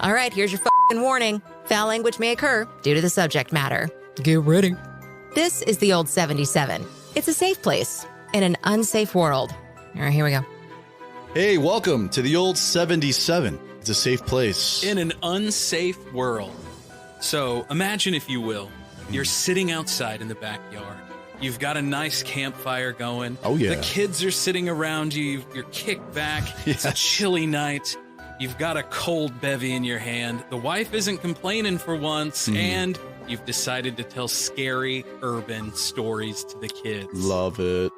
All right, here's your f***ing warning. Foul language may occur due to the subject matter. Get ready. This is the Old 77. It's a safe place in an unsafe world. All right, here we go. Hey, welcome to the Old 77. It's a safe place. In an unsafe world. So imagine, if you will, you're sitting outside in the backyard. You've got a nice campfire going. Oh, yeah. The kids are sitting around you. You're kicked back. Yes. It's a chilly night. You've got a cold bevy in your hand. The wife isn't complaining for once, and you've decided to tell scary urban stories to the kids. Love it.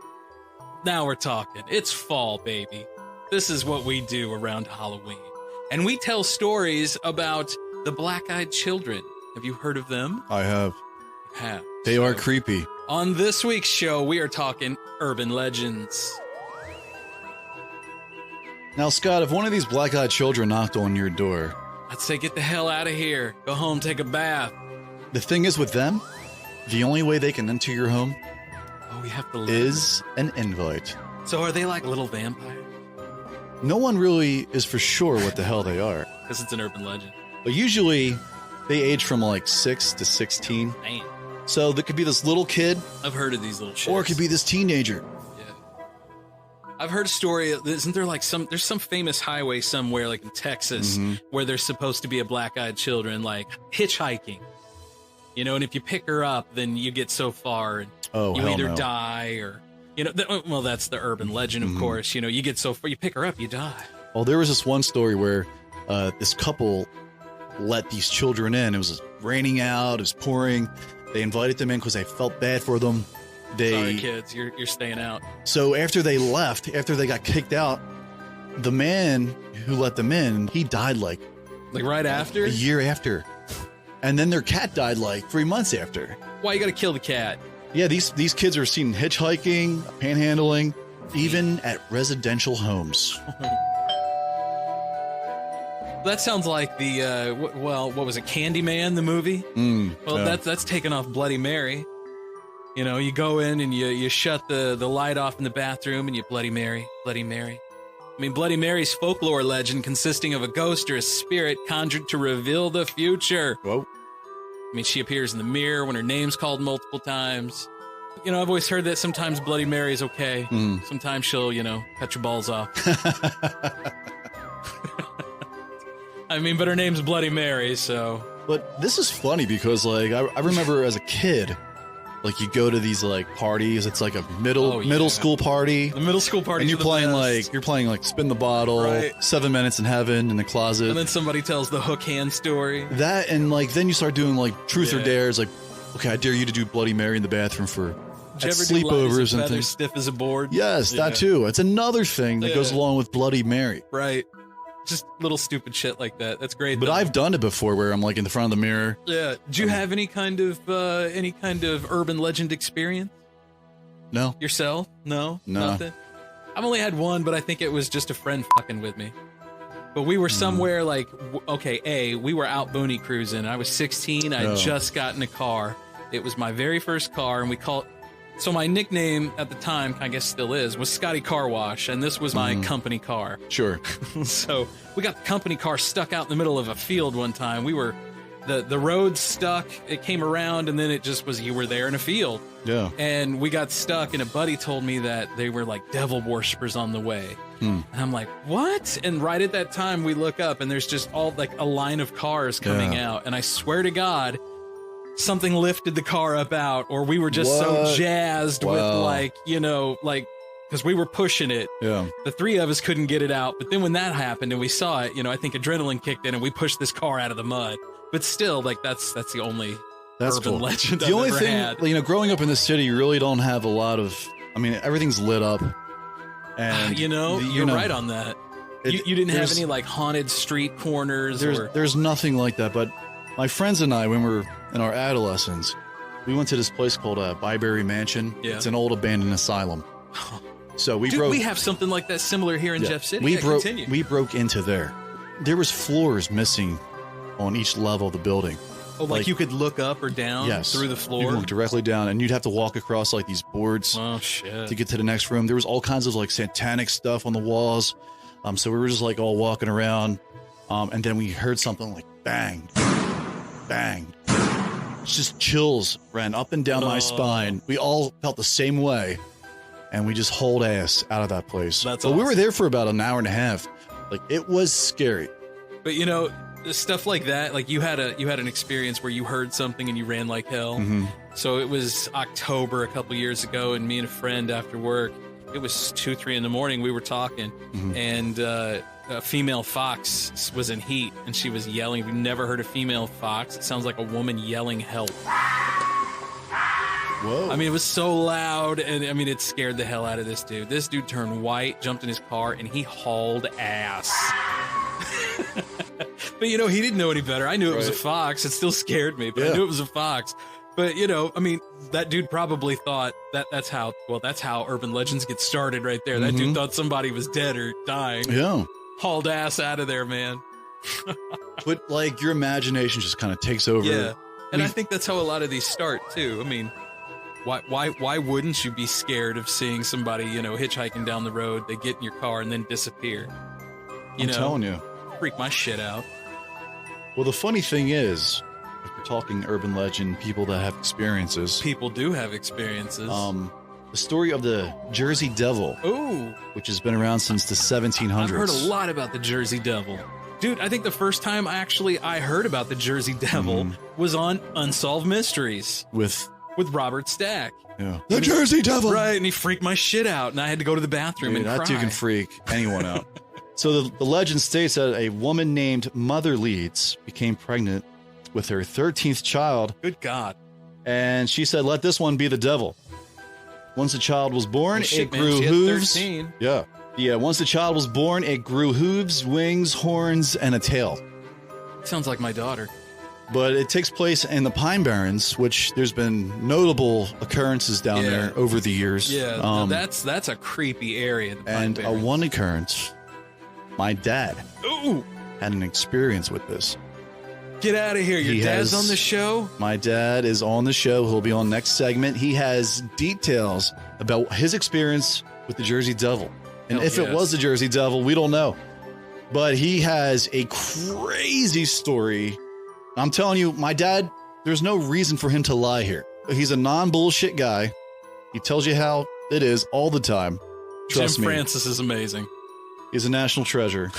Now we're talking. It's fall, baby. This is what we do around Halloween. And we tell stories about the black-eyed children. Have you heard of them? I have. You have. They are creepy. On this week's show, we are talking urban legends. Now, Scott, if one of these black-eyed children knocked on your door, I'd say get the hell out of here. Go home, take a bath. the thing is with them, the only way they can enter your home Oh, we have to live. is an invite. So are they like little vampires? No one really is for sure what the hell they are. Because it's an urban legend. But usually, they age from like 6 to 16. Man, So there could be this little kid, I've heard of these little shits. or it could be this teenager. Yeah. I've heard a story. Isn't there like there's some famous highway somewhere like in Texas where there's supposed to be a black-eyed children like hitchhiking. You know, and if you pick her up, then you get so far and Oh, you hell either no. die or, you know, well, that's the urban legend, of course. You know, you get so far, you pick her up, you die. Well, there was this one story where this couple let these children in. It was raining out, it was pouring. They invited them in because they felt bad for them. Sorry, kids, you're staying out. So after they left, after they got kicked out, the man who let them in, he died like Like right after? a year after. And then their cat died like 3 months after. Why you gotta kill the cat? Yeah, these kids are seen hitchhiking, panhandling, even at residential homes. That sounds like the, what was it, Candyman, the movie? Well, yeah. that's taken off Bloody Mary. You know, you go in and you shut the light off in the bathroom and you Bloody Mary, Bloody Mary. I mean, Bloody Mary's folklore legend consisting of a ghost or a spirit conjured to reveal the future. Whoa. I mean, she appears in the mirror when her name's called multiple times. You know, I've always heard that sometimes Bloody Mary's okay. Sometimes she'll, you know, cut your balls off. I mean, but her name's Bloody Mary, so... But this is funny because, like, I remember as a kid, like, you go to these, like, parties. It's like a middle school party. The middle school party. And you're playing like Spin the Bottle, Right. 7 Minutes in Heaven in the closet. And then somebody tells the hook hand story. That, and, like, then you start doing, like, truth or Yeah. dares. Like, okay, I dare you to do Bloody Mary in the bathroom for Did you at ever do light as a sleepovers and feather, things. stiff as a board? Yes, Yeah. that too. It's another thing that goes Yeah. along with Bloody Mary. Right. Just little stupid shit like that. That's great. But though. I've done it before where I'm, like, in the front of the mirror. Yeah. Do you have any kind of urban legend experience No. yourself? No. No. Nothing. I've only had one, but I think it was just a friend fucking with me. But we were somewhere like, we were out booney cruising. I was 16. I had Oh. just gotten a car. It was my very first car, and we called. So my nickname at the time, I guess still is, was Scotty Car Wash, and this was my company car. Sure. So we got the company car stuck out in the middle of a field one time. We were, the road stuck. It came around, and then it just was, you were there in a field. Yeah. And we got stuck, and a buddy told me that they were like devil worshippers on the way. And I'm like, what? And right at that time, we look up, and there's just all like a line of cars coming Yeah. out. And I swear to God, something lifted the car up out, or we were just so What? jazzed with Wow. like, you know, like, because we were pushing it. Yeah. The three of us couldn't get it out. But then when that happened and we saw it, you know, I think adrenaline kicked in and we pushed this car out of the mud. But still, like, that's the only That's urban cool. legend The I've only ever thing, had. you know, growing up in the city, you really don't have a lot of. I mean, everything's lit up, and You know, you're right on that. You didn't have there's- any like haunted street corners or There's nothing like that. But my friends and I, when we were in our adolescence, we went to this place called Byberry Mansion. Yeah. It's an old abandoned asylum. So we Dude, broke. we have something like that similar here in yeah, Jeff City. We Yeah, broke. continue. We broke into there. There was floors missing on each level of the building. like like- you could look up or down Yes, through the You floor. could look directly down, and you'd have to walk across like these boards Oh shit! to get to the next room. There was all kinds of like satanic stuff on the walls. So we were just like all walking around. And then we heard something like bang, bang. It's just chills ran up and down my spine. We all felt the same way. And we just hauled ass out of that place. That's but we were awesome. there for about an hour and a half. Like, it was scary. But you know, stuff like that, like you had an experience where you heard something and you ran like hell. Mm-hmm. So it was October a couple years ago, and me and a friend after work, it was 2-3 in the morning, we were talking, and a female fox was in heat, and she was yelling. We've never heard a female fox. It sounds like a woman yelling help. Whoa. I mean, it was so loud, and I mean, it scared the hell out of this dude. This dude turned white, jumped in his car, and he hauled ass. But, you know, he didn't know any better. I knew it was a Right. fox. It still scared me, but I Yeah. knew it was a fox. But, you know, I mean, that dude probably thought that's how urban legends get started right there. That dude thought somebody was dead or dying. Yeah. Hauled ass out of there, man. But, like, your imagination just kind of takes over. Yeah. And I think that's how a lot of these start, too. I mean, why wouldn't you be scared of seeing somebody, you know, hitchhiking down the road, they get in your car and then disappear? You I'm know, telling you. freak my shit out. Well, the funny thing is, if we're talking urban legend, people that have experiences, People do have experiences. the story of the Jersey Devil, Ooh, which has been around since the 1700s. I've heard a lot about the Jersey Devil. Dude, I think the first time I heard about the Jersey Devil was on Unsolved Mysteries With, Robert Stack. yeah. The Jersey Devil! Right, and he freaked my shit out, and I had to go to the bathroom Dude, and that cry. dude can freak anyone out. So the legend states that a woman named Mother Leeds became pregnant with her 13th child, Good God. and she said, "Let this one be the devil." Once the child was born, Well, shit, it man, grew she had hooves. 13. Yeah. Once the child was born, it grew hooves, wings, horns, and a tail. Sounds like my daughter. But it takes place in the Pine Barrens, which there's been notable occurrences down Yeah. there over the years. Yeah, that's a creepy area. The Pine and Barrens. one occurrence, my dad Ooh, had an experience with this. get out of here. Your He dad's has- on the show? My dad is on the show. He'll be on next segment. He has details about his experience with the Jersey Devil. And Hell if it yes. was the Jersey Devil, we don't know. But he has a crazy story. I'm telling you, my dad, there's no reason for him to lie here. He's a non-bullshit guy. He tells you how it is all the time. Trust Jim me. Francis is amazing. He's a national treasure.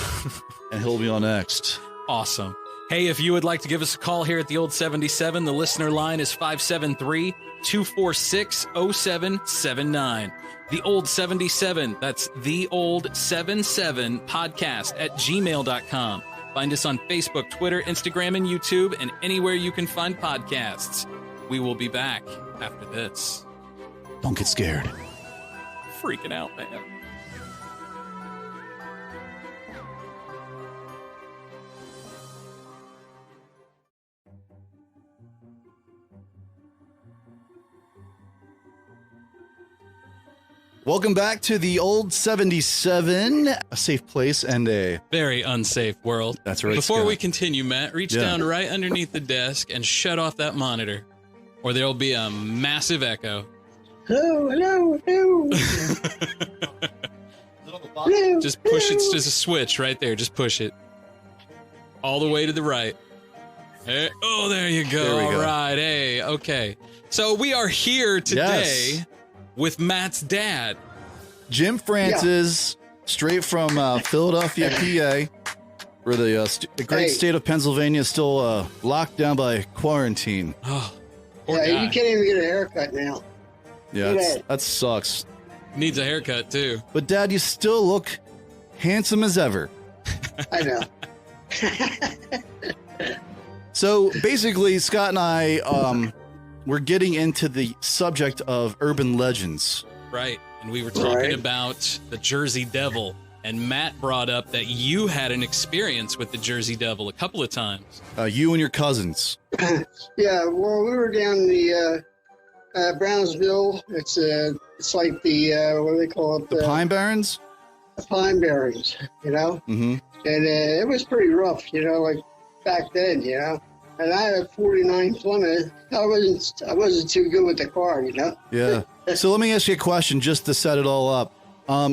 And he'll be on next. Awesome. Hey, if you would like to give us a call here at the Old 77, the listener line is 573-246-0779. The Old 77, that's the Old 77 podcast at gmail.com. Find us on Facebook, Twitter, Instagram, and YouTube, and anywhere you can find podcasts. We will be back after this. Don't get scared. Freaking out, man. Welcome back to the Old 77, a safe place and a... Very unsafe world. That's right, Before Scott. we continue, Matt, reach down right underneath the desk and shut off that monitor, or there'll be a massive echo. Hello. Just push it. There's a switch right there. Just push it. All the way to the right. Hey, oh, there you go. There we go. All right. Hey, okay. So we are here today Yes. with Matt's dad. Jim Francis, straight from Philadelphia, PA, where the great Hey. state of Pennsylvania is still locked down by quarantine. Oh, poor Yeah, guy. you can't even get a haircut now. Yeah, Look it's- at that sucks. Needs a haircut, too. But, Dad, you still look handsome as ever. I know. So, basically, Scott and I, we're getting into the subject of urban legends. Right. And we were talking Right. about the Jersey Devil. And Matt brought up that you had an experience with the Jersey Devil a couple of times. You and your cousins. Yeah, well, we were down the Brownsville. It's like the what do they call it? The Pine Barrens? The Pine Barrens, you know. Mm-hmm. And it was pretty rough, you know, like back then, you know. And I had a '49 Plymouth. I wasn't too good with the car, you know. Yeah. So let me ask you a question just to set it all up.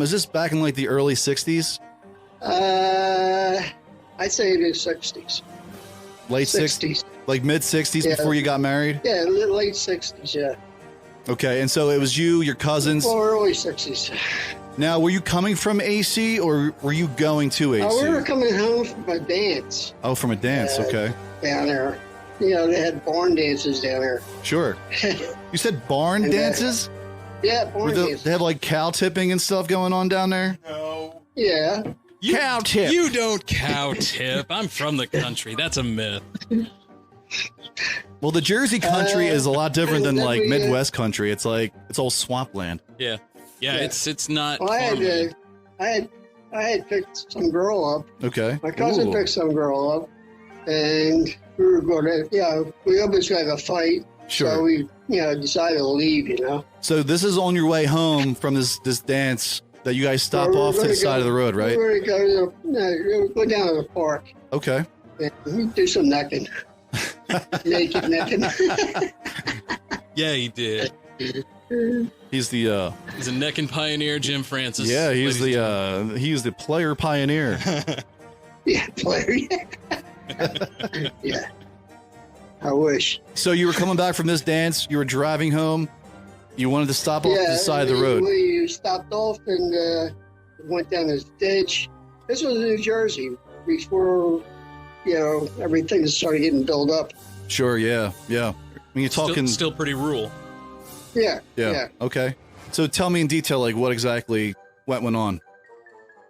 Is this back in like the early 60s? I I'd say the 60s. Late 60s? Like mid 60s Yeah. before you got married? Yeah, late 60s, yeah. Okay, and so it was you, your cousins. Well, early 60s. Now, were you coming from AC or were you going to AC? We were coming home from a dance Oh, from a dance, okay. down there. You know, they had barn dances down there. Sure. You said barn And, dances? Yeah, barn dances. They have like cow tipping and stuff going on down there? Yeah. Cow tip. You don't cow tip. I'm from the country. That's a myth. Well, the Jersey country is a lot different than like we, Midwest country. It's like, it's all swampland. Yeah. Yeah, it's not. Well, I had picked some girl up. Okay. My cousin Ooh. picked some girl up, and we were going to, we almost had a fight. Sure. So we, decided to leave, So this is on your way home from this dance that you guys stop off to the side of the road, right? We were going to go down to the park Okay. and do some necking. Naked necking. Yeah, he did. He's the He's a necking pioneer, Jim Francis. yeah, he's ladies and he's the player pioneer. Yeah, player. Yeah. I wish. So you were coming back from this dance, you were driving home, you wanted to stop off to the side of the road. We stopped off and went down this ditch. This was in New Jersey before, everything started getting built up. Sure, yeah. I mean, you're talking still pretty rural. Yeah. Okay. So tell me in detail, like what exactly went on.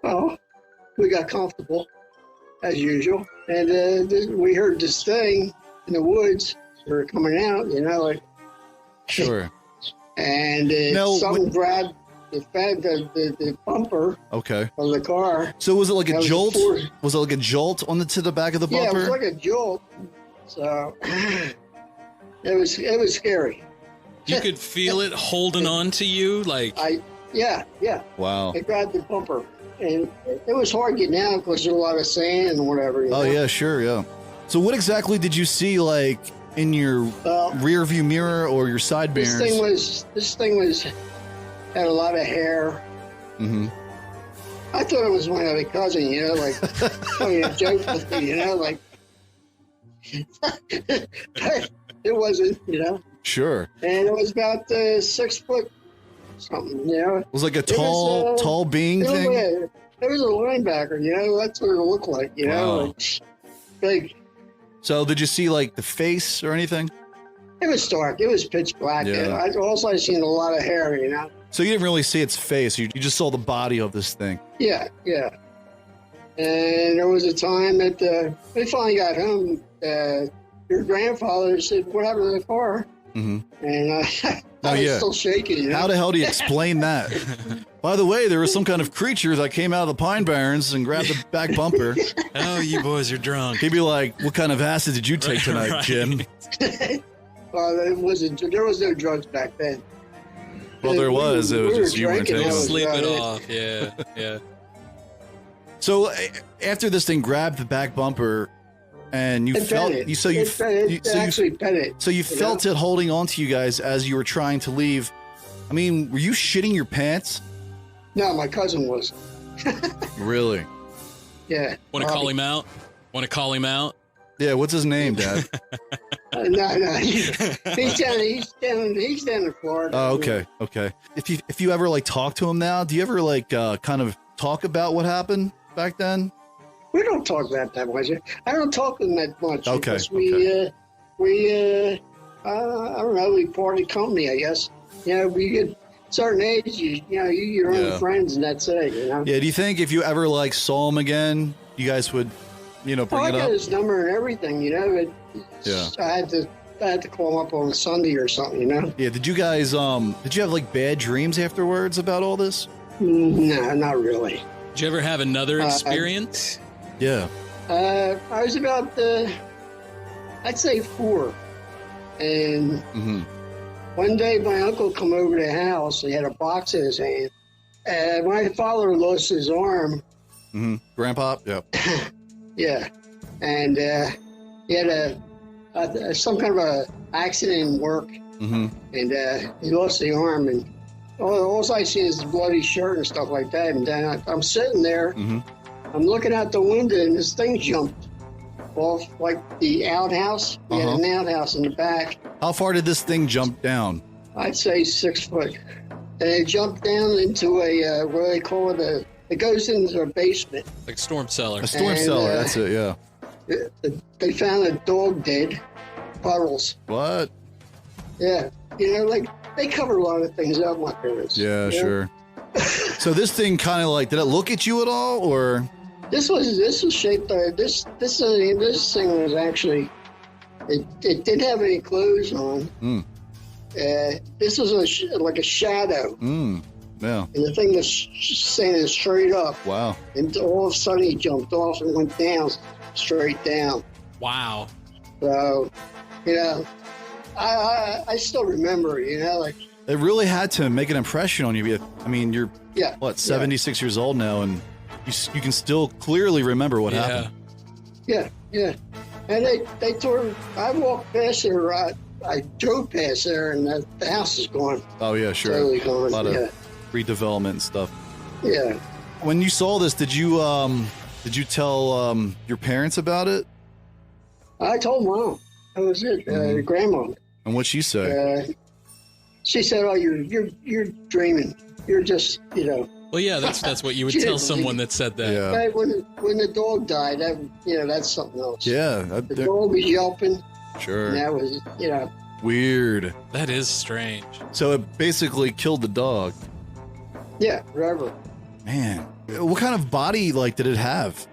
Well, we got comfortable as usual, and we heard this thing in the woods. We were coming out, Sure. and Now, something grabbed the bumper Okay. of the car. So was it like a That was jolt? before- Was it like a jolt to the back of the Yeah, it bumper? was like a jolt. So it was scary. You could feel it holding on to you, like Yeah. Wow. It grabbed the bumper, and it was hard getting out because there's a lot of sand and whatever. Oh yeah, sure, yeah. So what exactly did you see, like in your Well, rear view mirror or your side this mirrors? thing was had a lot of hair. Mm-hmm. I thought it was my other cousin, like having a joke with me, like. But it wasn't, Sure. and it was about 6 foot something, It was like a It was, tall being It was, thing. it was a linebacker, that's what it looked like, Wow. like big. So did you see like the face or anything? It was dark. It was pitch black. Yeah. I also seen a lot of hair, So you didn't really see its face. You just saw the body of this thing. Yeah. And there was a time that we finally got home. Your grandfather said, "What happened to the car?" Mm-hmm. And I Oh, was yeah. still shaking. How the hell do you explain that? By the way, there was some kind of creature that came out of the Pine Barrens and grabbed the back bumper. oh, you boys are drunk. He'd be like, "What kind of acid did you take tonight, Right. Jim?" Well, there was no drugs back then. Well, there was. It was just you weren't drinking. taking That them. was Sleep it about off. Yeah. So after this thing grabbed the back bumper, and you It felt bent it. you, so you, It bent it. you It so you actually bent it. so you felt it holding on to you guys as you were trying to leave. I mean, were you shitting your pants? No, my cousin was. Really? Yeah. Want to call him out? Want to call him out? Yeah. What's his name, Dad? No. He's down in Florida. Oh, okay. If you ever like talk to him now, do you ever like kind of talk about what happened back then? We don't talk about that much. I don't talk to them that much. Okay, Because I don't know, we parted company, I guess. We get certain age, your Yeah. own friends, and that's it, Yeah. Do you think if you ever like saw him again, you guys would, bring I it got up? his number and everything, Yeah. I had to call him up on a Sunday or something, Yeah. Did you guys did you have like bad dreams afterwards about all this? No, not really. Did you ever have another experience? Yeah. I was about, I'd say 4. And Mm-hmm. one day my uncle come over to the house. He had a box in his hand. And my father lost his arm. Mm-hmm. Grandpa? Yep. Yeah. And he had some kind of a accident in work. Mm-hmm. And he lost the arm. And all I see is his bloody shirt and stuff like that. And then I'm sitting there. Mm-hmm. I'm looking out the window, and this thing jumped off like the outhouse. We had an outhouse in the back. How far did this thing jump down? I'd say 6 foot. And it jumped down into a, what do they call it? It goes into a basement. Like storm cellar. A storm And, cellar. That's it. Yeah. They found a dog dead. Puddles. What? Yeah. You know, like, they cover a lot of things up like this. Yeah, you know? sure. So this thing kind of like, did it look at you at all, or? This was shaped this thing was actually it didn't have any clothes on. Mm. This was like a shadow, Yeah. and the thing was standing straight up. Wow. And all of a sudden he jumped off and went down, straight down. Wow. So, you know, I still remember, you know, like. It really had to make an impression on you. I mean, you're Yeah. what, 76 years old now, and you can still clearly remember what happened. Yeah. And they tore. I walked past there. I drove past there, and the house is gone. Oh yeah, sure. Totally gone. A lot of Yeah. redevelopment and stuff. Yeah. When you saw this, did you tell your parents about it? I told Mom. That was it. Grandma. And what'd she say? She said, "Oh, you're dreaming. You're just, you know." Well, yeah, that's what you would She tell didn't someone believe that said that. Yeah. Right, when the dog died, that's something else. Yeah. The dog was yelping. Sure. And that was, Weird. That is strange. So it basically killed the dog. yeah, forever. Man, what kind of body did it have?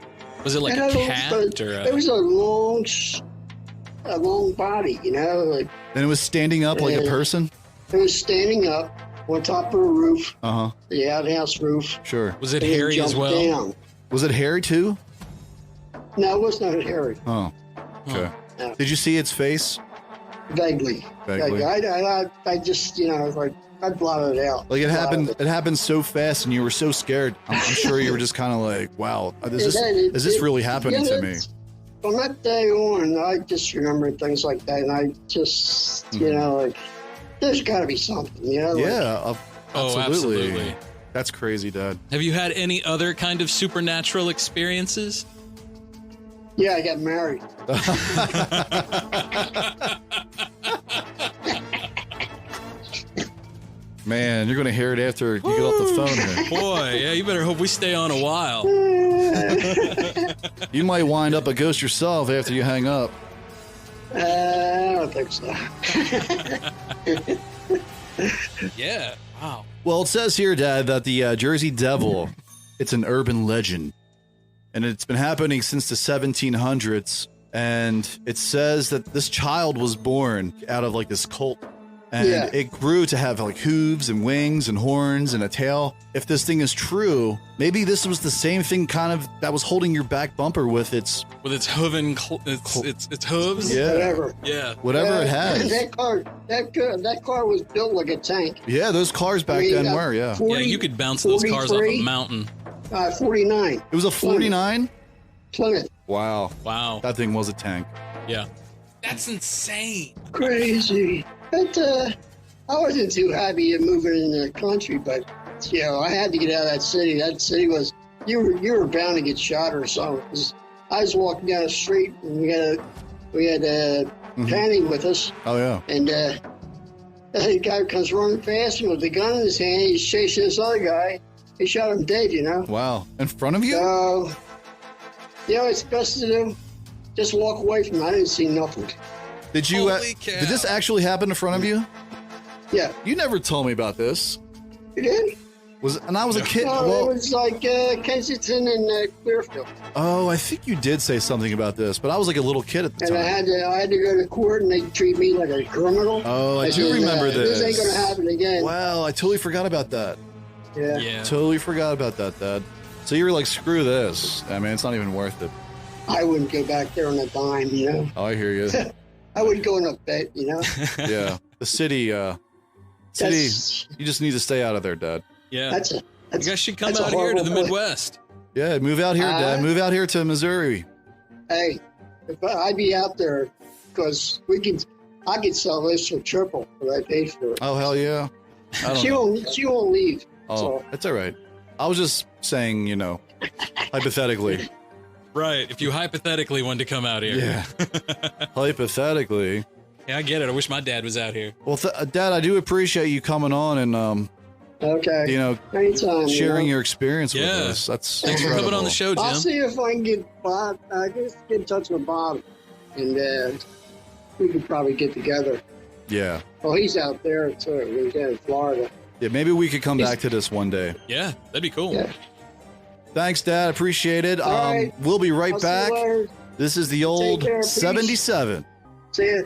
Was it like And a it was cat or It was a long body, you know. Like, And it was standing up like a person? it was standing up on top of a roof, Uh-huh. the outhouse roof. Sure. was it and it hairy as jumped well? Down. Was it hairy too? No, it was not hairy. Oh. Okay. No. Did you see its face? Vaguely. Vaguely. I just, I blotted it out. Like it happened so fast and you were so scared. I'm sure you were just kind of like, wow, is this really happening to me? From that day on, I just remember things like that, and I just, there's got to be something, Yeah, Oh, absolutely. That's crazy, Dad. Have you had any other kind of supernatural experiences? Yeah, I got married. Man, you're going to hear it after you get off the phone here. Boy, yeah, you better hope we stay on a while. You might wind up a ghost yourself after you hang up. I don't think so. Yeah. Wow. Well, it says here, Dad, that the Jersey Devil, it's an urban legend. And it's been happening since the 1700s. And it says that this child was born out of this cult. And Yeah. it grew to have hooves and wings and horns and a tail. If this thing is true, maybe this was the same thing that was holding your back bumper with its With its hooven, its hooves. Yeah. Whatever. Yeah. whatever it has. That car was built like a tank. Yeah, those cars back then were, yeah. 40, Yeah, you could bounce those cars off a 43, mountain. 49. It was a 49? Plymouth. Wow. Wow. That thing was a tank. Yeah. That's insane. Crazy. But I wasn't too happy at moving in the country, but I had to get out of that city. That city was you were bound to get shot or something. 'Cause I was walking down the street and we had Penny with us, Oh, yeah. and the guy comes running fast and with the gun in his hand, he's chasing this other guy. He shot him dead, Wow. In front of you? So, it's best to do. Just walk away from it. I didn't see nothing. Did you? Holy cow. Did this actually happen in front of you? Yeah, You never told me about this. you did? And I was a kid. No, Well, it was like Kensington and Clearfield. oh, I think you did say something about this, but I was like a little kid at the And time. I had to go to court, and they treat me like a criminal. Oh, I do said, remember This ain't gonna happen again. Wow, I totally forgot about that. Yeah. Yeah. Totally forgot about that, Dad. So you were like, screw this. I mean, it's not even worth it. I wouldn't go back there on a dime. Oh, I hear you. I wouldn't go on a bet. Yeah, the city. That's, You just need to stay out of there, Dad. Yeah. that's a. You That's, guys should come that's a out here to the horrible place. Midwest. Yeah, move out here, Dad. Move out here to Missouri. Hey, I'd be out there because I could sell this for triple what I paid for it. Oh, hell yeah. I don't She know. won't. She won't leave. Oh, So it's all right. I was just saying, Hypothetically. Right. If you hypothetically wanted to come out here. Yeah. Hypothetically. Yeah, I get it. I wish my dad was out here. Well, Dad, I do appreciate you coming on and, Okay. Anytime. sharing your experience with Yeah. us. That's Thanks for coming on the show, Jim. I'll see if I can get Bob. Get in touch with Bob, and we could probably get together. Yeah. Well, he's out there too. He's down in Florida. Yeah, maybe we could come back to this one day. Yeah, that'd be cool. Yeah. Thanks, Dad. Appreciate it. All right. We'll be right I'll see you back. later. This is the old care, peace. 77. See ya.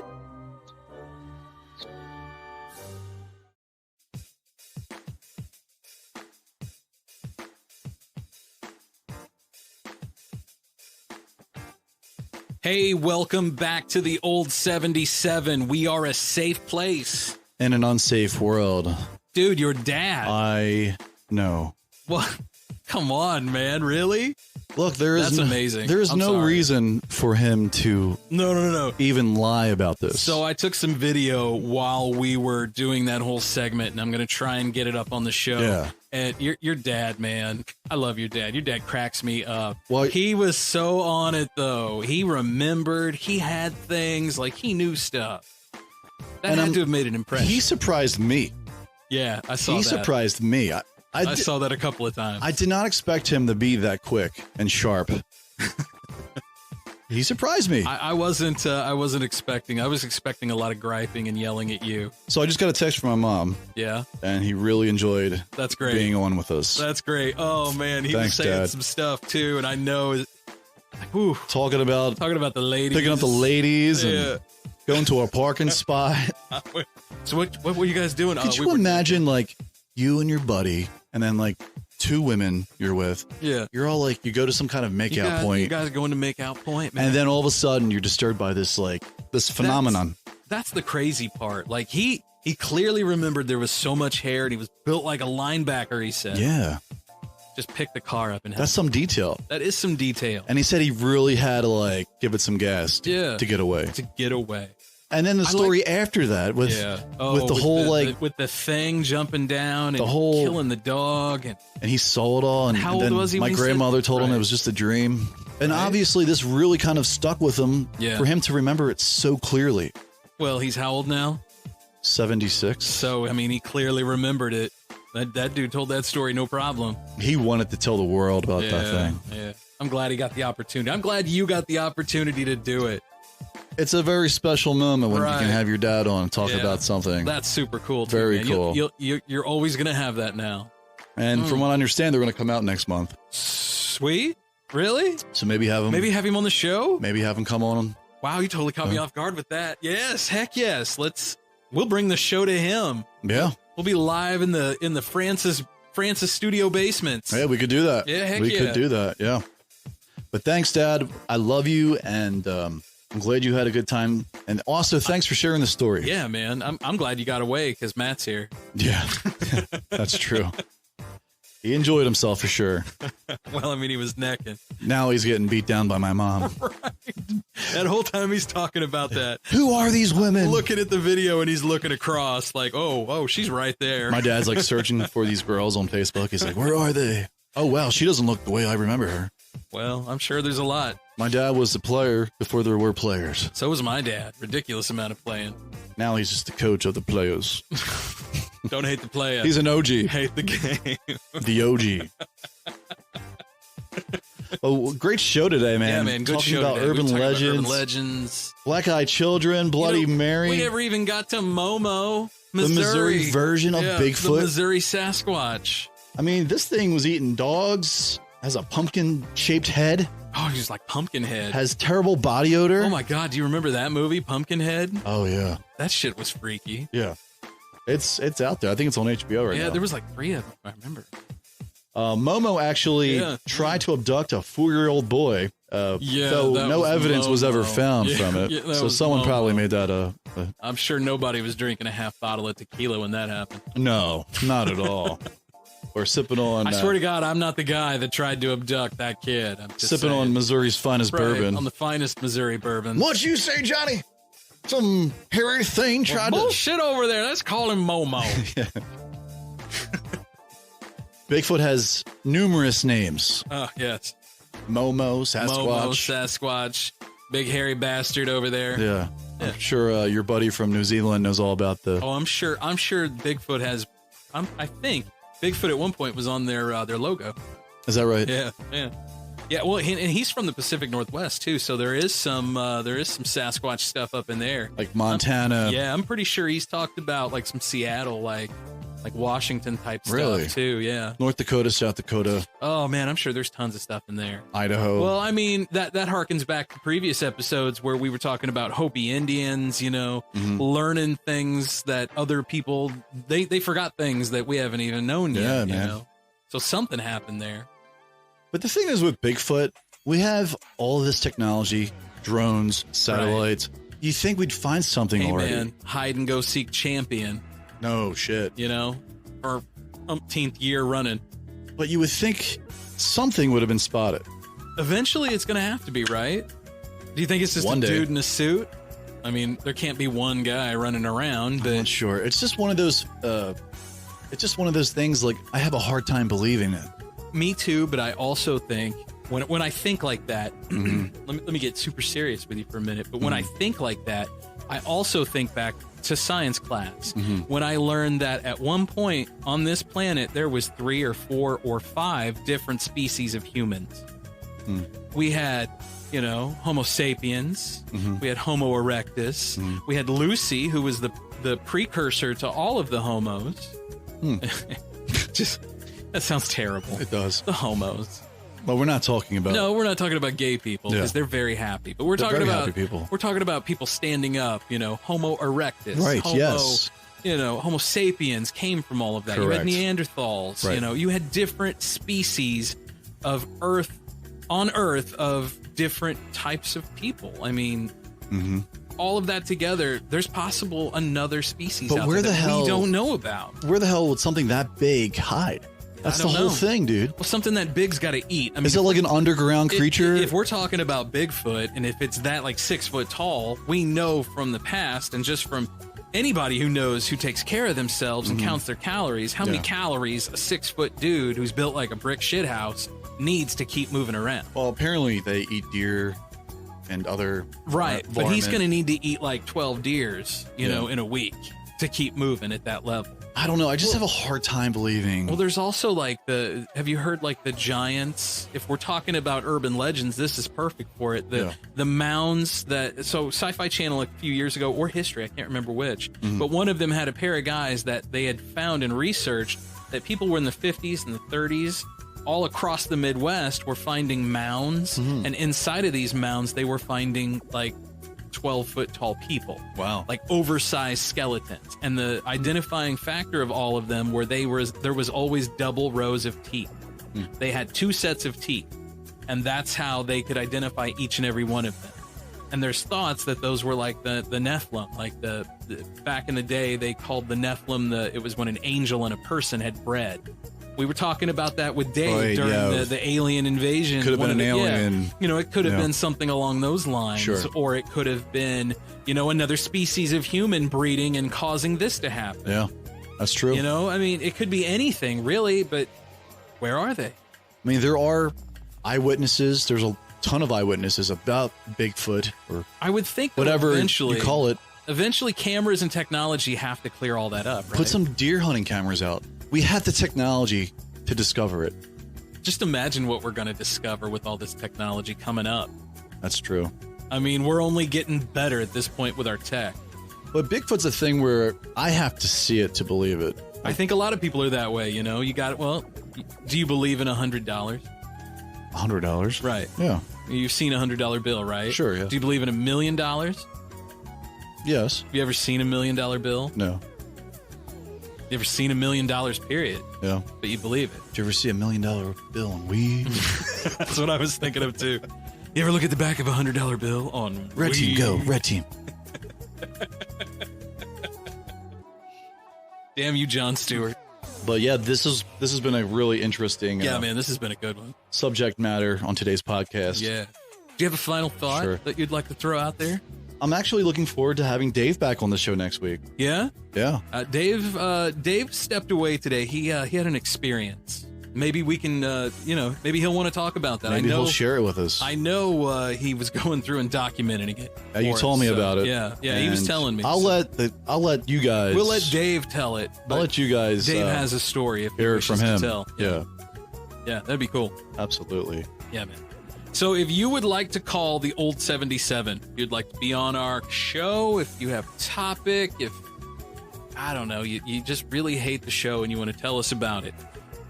Hey, welcome back to the old 77. We are a safe place. In an unsafe world. Dude, your dad. I know. What? Come on, man. Really? Look, there is That's amazing. There is I'm no sorry. reason for him to No. even lie about this. So I took some video while we were doing that whole segment, and I'm going to try and get it up on the show. Yeah. And your dad, man. I love your dad. Your dad cracks me up. Well, He was so on it, though. He remembered. He had things. Like, he knew stuff. That And had to have made an impression. he surprised me. Yeah, I saw He that. surprised me. I saw that a couple of times. I did not expect him to be that quick and sharp. He surprised me. I wasn't expecting. I was expecting a lot of griping and yelling at you. So I just got a text from my mom, Yeah, and he really enjoyed that's great. being on with us. That's great. Oh man, he Thanks, was saying Dad. some stuff too, and I know. Whew, Talking about talking about the ladies, picking up the ladies Yeah. and going to a parking spot. So what were you guys doing? Could you imagine, like, you and your buddy, and then, like, two women you're with. Yeah. You're all, like, you go to some kind of makeout You point, guys going to make out point, man. and then all of a sudden you're disturbed by this, like, this phenomenon. That's the crazy part. Like he clearly remembered there was so much hair, and he was built like a linebacker. He said, Yeah. just pick the car up and That's some detail. that is some detail And he said he really had to, like, give it some gas to get away. to get away. And then the story after that with with the whole like with the thing jumping down and the whole killing the dog and he saw it all and, How and old then was he my when he said- grandmother told him Right. it was just a dream. And Right. obviously this really kind of stuck with him Yeah. for him to remember it so clearly. well, he's how old now? 76. So I mean, he clearly remembered it. That dude told that story no problem. He wanted to tell the world about that thing. Yeah. I'm glad he got the opportunity. I'm glad you got the opportunity to do it. It's a very special moment when you Right. can have your dad on and talk Yeah. about something. That's super cool. Too, Very man. cool. You're always gonna have that now. And from what I understand, they're going to come out next month. Sweet. Really? So maybe have him. Maybe have him on the show. Maybe have him come on. Wow, you totally caught me off guard with that. Yes, heck yes. We'll bring the show to him. Yeah. We'll be live in the Francis studio basements. Yeah, we could do that. Yeah, heck we yeah. could do that. Yeah. But thanks, Dad. I love you, and I'm glad you had a good time. And also, thanks for sharing the story. Yeah, man. I'm glad you got away because Matt's here. Yeah, that's true. He enjoyed himself for sure. Well, I mean, he was necking. Now he's getting beat down by my mom. That whole time he's talking about that. Who are these women? Looking at the video and he's looking across like, oh, she's right there. My dad's like searching for these girls on Facebook. He's like, where are they? Oh, wow, she doesn't look the way I remember her. Well, I'm sure there's a lot. My dad was a player before there were players. So was my dad. Ridiculous amount of playing. Now he's just the coach of the players. Don't hate the player. He's an OG. hate the game. The OG. Oh, great show today, man. Yeah, man. Good Talking show about today. We urban were talking about legends, urban legends. Black Eyed Children, Bloody You know, Mary, We never even got to Momo, the Missouri version of Yeah, The Bigfoot. Missouri Sasquatch. I mean, this thing was eating dogs, has a pumpkin-shaped head, Oh, he's like Pumpkinhead. has terrible body odor. Oh my God, do you remember that movie, Pumpkinhead? Oh, yeah. That shit was freaky. Yeah. It's out there. I think it's on HBO right Yeah, now. there was like 3 of them, I remember. Momo actually Yeah. tried to abduct a 4-year-old boy, Yeah, though that no was evidence was ever Momo. found Yeah, from it. yeah, that So was someone probably Momo. made that a I'm sure nobody was drinking a half bottle of tequila when that happened. no, not at all. Or sipping on I swear to God, I'm not the guy that tried to abduct that kid. I'm just sipping saying. on Missouri's finest Right, bourbon. on the finest Missouri bourbon. What you say, Johnny? Some hairy thing tried to. Bullshit over there. Let's call him Momo. Bigfoot has numerous names. Oh, yes. Momo, Sasquatch. Momo, Sasquatch. Big hairy bastard over there. Yeah. I'm sure your buddy from New Zealand knows all about the... Oh, I'm sure Bigfoot has... I think Bigfoot at one point was on their logo. Is that right? Yeah. Well, and he's from the Pacific Northwest too, so there is some Sasquatch stuff up in there, like Montana. I'm pretty sure he's talked about like some Seattle, like Washington type Really? stuff too. Yeah. North Dakota, South Dakota. Oh man, I'm sure there's tons of stuff in there. Idaho. Well, I mean that harkens back to previous episodes where we were talking about Hopi Indians, learning things that other people they forgot things that we haven't even known yet. Yeah, you man. know? So something happened there. But the thing is with Bigfoot, we have all of this technology, drones, satellites. You think we'd find something Hey already. man, hide and go seek champion, No shit. for umpteenth year running. But you would think something would have been spotted. Eventually it's going to have to be, right? Do you think it's just One a day. dude in a suit? I mean, there can't be one guy running around, I'm but not sure. It's just one of those things like I have a hard time believing it. me too, but I also think when I think like that, Mm-hmm. let me get super serious with you for a minute, but when I think like that, I also think back to science class Mm-hmm. when I learned that at one point on this planet there was 3 or 4 or 5 different species of humans. We had, Homo sapiens, we had Homo erectus, we had Lucy, who was the precursor to all of the homos. Just that sounds terrible. It does. The homos. But we're not talking about No, we're not talking about gay people because Yeah. they're very happy. But we're They're talking very about happy people. We're talking about people standing up. Homo erectus. Right, Homo, yes. Homo sapiens came from all of that. Correct. You had Neanderthals. Right. You had different species of on Earth of different types of people. I mean, all of that together, there's possible another species But out where there the that hell- we don't know about. where the hell would something that big hide? That's the don't whole know. thing, dude. Well, something that big's got to eat. I mean, Is it like an underground creature? If we're talking about Bigfoot, and if it's that like 6 foot tall, we know from the past and just from anybody who takes care of themselves and counts their calories, how many Yeah. calories a 6 foot dude who's built like a brick shithouse needs to keep moving around. Well, apparently they eat deer and other Right, but he's varmint. going to need to eat like 12 deers, in a week to keep moving at that level. I don't know. I just have a hard time believing. Well, there's also like have you heard like the giants? If we're talking about urban legends, this is perfect for it. The mounds so Sci-Fi Channel a few years ago, or History, I can't remember which, but one of them had a pair of guys that they had found and researched that people were in the 50s and the 30s, all across the Midwest, were finding mounds, and inside of these mounds, they were finding like 12-foot tall people. Wow. Like oversized skeletons. And the identifying factor of all of them were there was always double rows of teeth. They had 2 sets of teeth. And that's how they could identify each and every one of them. And there's thoughts that those were like the Nephilim. Like the back in the day, they called the Nephilim, it was when an angel and a person had bred. We were talking about that with Dave Right, during yeah. the alien invasion. Could have been One an of the- alien. Yeah. It could have Yeah. been something along those lines. Sure. Or it could have been, another species of human breeding and causing this to happen. Yeah, that's true. I mean, it could be anything, really, but where are they? I mean, there are eyewitnesses. There's a ton of eyewitnesses about Bigfoot or I would think that whatever eventually, you call it. Eventually, cameras and technology have to clear all that up, right? Put some deer hunting cameras out. We have the technology to discover it. Just imagine what we're going to discover with all this technology coming up. That's true. I mean, we're only getting better at this point with our tech. But Bigfoot's a thing where I have to see it to believe it. I think a lot of people are that way, You got it. Well, do you believe in $100? $100? Right. Yeah. You've seen a $100 bill, right? Sure, yeah. Do you believe in $1 million? Have Yes. you ever seen $1 million bill? No. You ever seen $1 million, period? Yeah. But you believe it. Did you ever see $1 million bill on weed? That's what I was thinking of, too. You ever look at the back of a $100 bill on Red team, weed? go. Red team. Damn you, Jon Stewart. But yeah, this has been a really interesting Yeah, man, this has been a good one. subject matter on today's podcast. Yeah. Do you have a final thought Sure. that you'd like to throw out there? I'm actually looking forward to having Dave back on the show next week. Yeah? Yeah. Dave stepped away today. He had an experience. maybe we can, maybe he'll want to talk about that. Maybe I know he'll share it with us. I know he was going through and documenting it. You for told us, me so, about it. Yeah, he was And telling me. I'll let you guys. We'll let Dave tell it. I'll let you guys. Dave has a story if he hear it wishes from him. to tell. Yeah, that'd be cool. absolutely. Yeah, man. So if you would like to call the Old 77, if you'd like to be on our show, if you have a topic, if, I don't know, you just really hate the show and you want to tell us about it,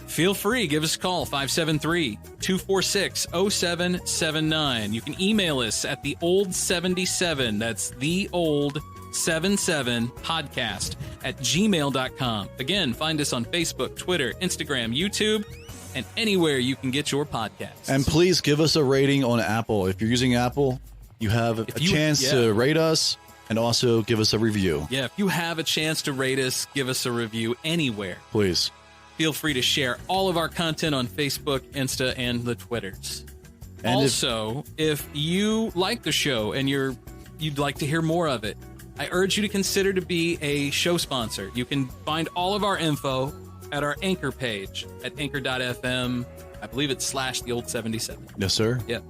feel free. Give us a call, 573-246-0779. You can email us at the Old 77. That's the Old 77 podcast at gmail.com. Again, find us on Facebook, Twitter, Instagram, YouTube, and anywhere you can get your podcasts. And please give us a rating on Apple. If you're using Apple, you have a chance to rate us and also give us a review. Yeah, if you have a chance to rate us, give us a review anywhere. Please. Feel free to share all of our content on Facebook, Insta, and the Twitters. And also, if you like the show and you'd like to hear more of it, I urge you to consider to be a show sponsor. You can find all of our info at our Anchor page at anchor.fm. I believe it's /the Old 77. Yes, sir. Yep.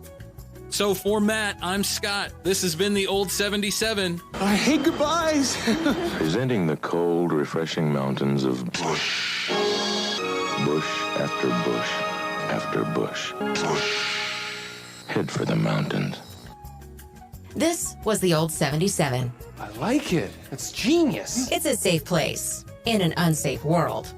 So for Matt, I'm Scott. This has been the Old 77. I hate goodbyes. Presenting the cold, refreshing mountains of bush. Bush after bush after bush. Head for the mountains. This was the Old 77. I like it. It's genius. It's a safe place in an unsafe world.